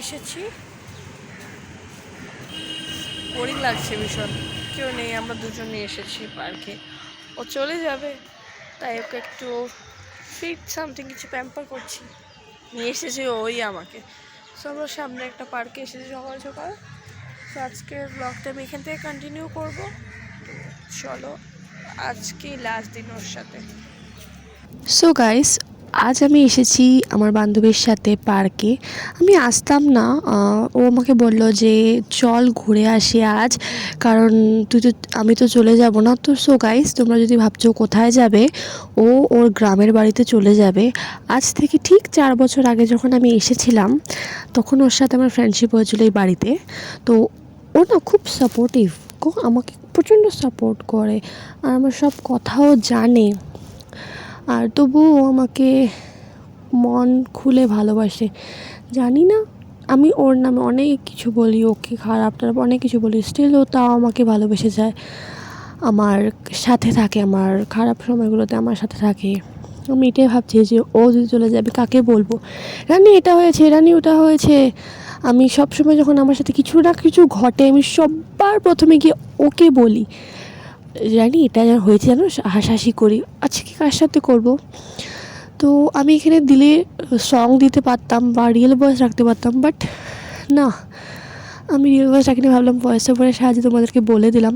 এসেছি, বোরিং লাগছে ভীষণ, কেউ নেই, আমরা দুজনে এসেছি পার্কে। ও চলে যাবে, তাই ওকে একটু ফিট সামথিং কিছু প্যাম্পার করছি, নিয়ে এসেছে ওই আমাকে। সো আমরা সামনে একটা পার্কে এসেছি সকাল সকাল। তো আজকের ব্লগটা আমি এখান থেকে কন্টিনিউ করব। চলো, আজকে লাস্ট দিন ওর সাথে। সো গাইস, আজ আমি এসেছি আমার বান্ধবীর সাথে পার্কে। আমি আসতাম না, ও আমাকে বললো যে চল ঘুরে আসি আজ, কারণ আমি তো চলে যাব না। তো সো গাইস, তোমরা যদি ভাবছো কোথায় যাবে, ও ওর গ্রামের বাড়িতে চলে যাবে। আজ থেকে ঠিক 4 বছর আগে যখন আমি এসেছিলাম, তখন ওর সাথে আমার ফ্রেন্ডশিপ হয়েছিল এই বাড়িতে। তো ও না খুব সাপোর্টিভ, আমাকে প্রচণ্ড সাপোর্ট করে, আর আমার সব কথাও জানে। আর তবুও আমাকে মন খুলে ভালোবাসে। জানি না, আমি ওর নামে অনেক কিছু বলি, ওকে খারাপ টারাপ অনেক কিছু বলি, স্টিল ও তাও আমাকে ভালোবেসে যায়, আমার সাথে থাকে, আমার খারাপ সময়গুলোতে আমার সাথে থাকে। আমি এটাই ভাবছি যে ও যদি চলে যাবে কাকে বলবো, রানী এটা হয়েছে, রানী ওটা হয়েছে। আমি সবসময় যখন আমার সাথে কিছু না কিছু ঘটে, আমি সবার প্রথমে গিয়ে ওকে বলি, জানি এটা হয়েছে, জানো, হাসাহাসি করি। আচ্ছা কি কার সাথে করব? তো আমি এখানে দিলে সং দিতে পারতাম বা রিয়েল ভয়েস রাখতে পারতাম, বাট না, আমি রিয়েল ভয়েস রাখিনি, ভাবলাম ভয়েস ওভারের সাহায্যে তোমাদেরকে বলে দিলাম।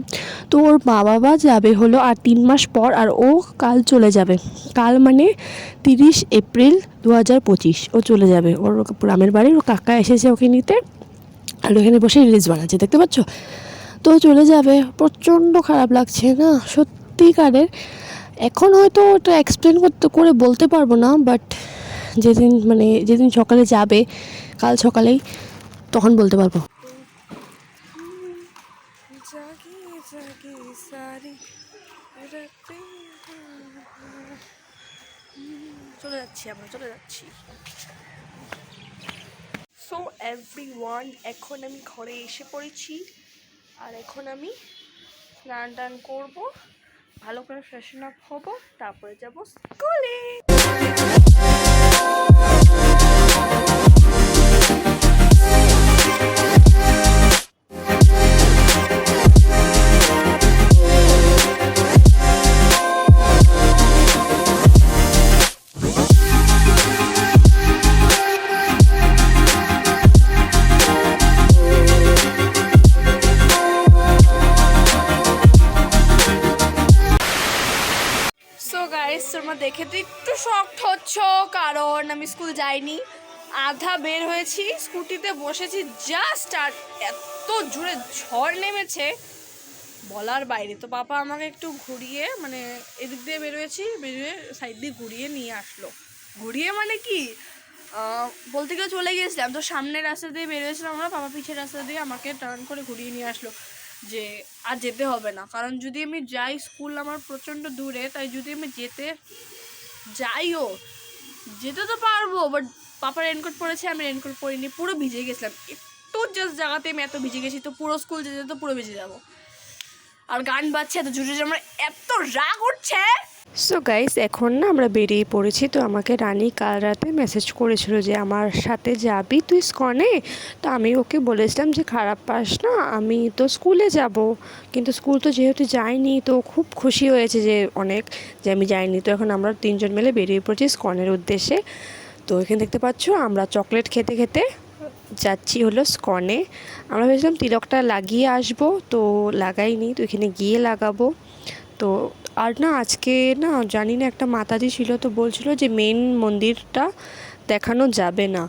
তো ওর মা বাবা যাবে হলো আর 3 মাস পর, আর ও কাল চলে যাবে। কাল মানে 30 এপ্রিল 2025 ও চলে যাবে ওর গ্রামের বাড়ি। ওর কাকা এসেছে ওকে নিতে, আর ওখানে বসে রিলস বানাচ্ছে, দেখতে পাচ্ছ। তো চলে যাবে, প্রচণ্ড খারাপ লাগছে না সত্যিকারের। এখন হয়তো ওটা এক্সপ্লেন করে বলতে পারবো না, বাট যেদিন সকালে যাবে, কাল সকালেই, তখন বলতে পারবো। চলে যাচ্ছি, আমরা চলে যাচ্ছি। সো এভরিওয়ান, এখন আমি ঘরে এসে পড়েছি, আর এখন আমি স্নান টান করবো, ভালো করে ফ্রেশন আপ হবো, তারপরে যাবো স্কুলে। সো গাইস, তোমরা দেখে তো একটু শকড হচ্ছ, কারণ আমি স্কুল যাইনি, আধা বের হয়েছি, স্কুটিতে বসেছি জাস্ট, আর এত জোরে ঝড় নেমেছে বলার বাইরে। তো বাবা আমাকে একটু ঘুরিয়ে, মানে এদিক দিয়ে বেরোয়েছি, বেরিয়ে সাইড দিয়ে ঘুরিয়ে নিয়ে আসলো। ঘুরিয়ে মানে কি, বলতে গেলে চলে গিয়েছিলাম, তো সামনের রাস্তা দিয়ে বেরিয়েছিলাম আমরা, বাবা পিছের রাস্তা দিয়ে আমাকে টার্ন করে ঘুরিয়ে নিয়ে আসলো, যে আর যেতে হবে না। কারণ যদি আমি যাই, স্কুল আমার প্রচণ্ড দূরে, তাই যদি আমি যাইও, যেতে তো পারবো, বাট পাপা রেনকোট পরেছে, আমি রেনকোট পরিনি, পুরো ভিজে গেছিলাম। একটু জাস্ট জায়গাতে আমি এত ভিজে গেছি, তো পুরো স্কুল যেতে তো পুরো ভিজে যাবো। আর গান বাজছে এত জোরে, আমার এত রাগ উঠছে। সো গাইস, এখন না আমরা বেরিয়ে পড়েছি। তো আমাকে রানী কাল রাতে মেসেজ করেছিল যে আমার সাথে যাবি তুই স্কনে। তো আমি ওকে বলেছিলাম যে খারাপ পাস না, আমি তো স্কুলে যাব, কিন্তু স্কুল তো যেহেতু যাইনি, তো খুব খুশি হয়েছে যে অনেক, যে আমি যাইনি। তো এখন আমরা 3 জন মিলে বেরিয়ে পড়েছি স্কনের উদ্দেশ্যে। তো এখানে দেখতে পাচ্ছ আমরা চকলেট খেতে খেতে যাচ্ছি হলো স্কনে। আমরা ভেবেছিলাম তিলকটা লাগিয়ে আসবো, তো লাগাইনি, তো এখানে গিয়ে লাগাবো। তো আর না, আজকে না জানি না, একটা মাতাজি ছিল, তো বলছিল যে মেন মন্দিরটা দেখানো যাবে না,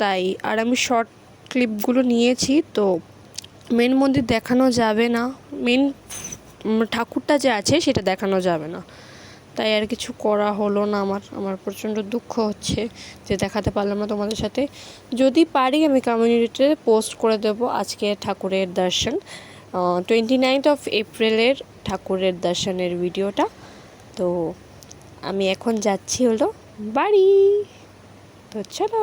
তাই আর আমি শর্ট ক্লিপগুলো নিয়েছি। তো মেন মন্দির দেখানো যাবে না, মেন ঠাকুরটা যে আছে সেটা দেখানো যাবে না, তাই আর কিছু করা হলো না। আমার প্রচণ্ড দুঃখ হচ্ছে যে দেখাতে পারলাম না তোমাদের সাথে। যদি পারি আমি কমিউনিটিতে পোস্ট করে দেবো আজকে ঠাকুরের দর্শন, 29 এপ্রিলের ঠাকুরের দর্শনের ভিডিওটা। তো আমি এখন যাচ্ছি হলো বাড়ি, তো চলো।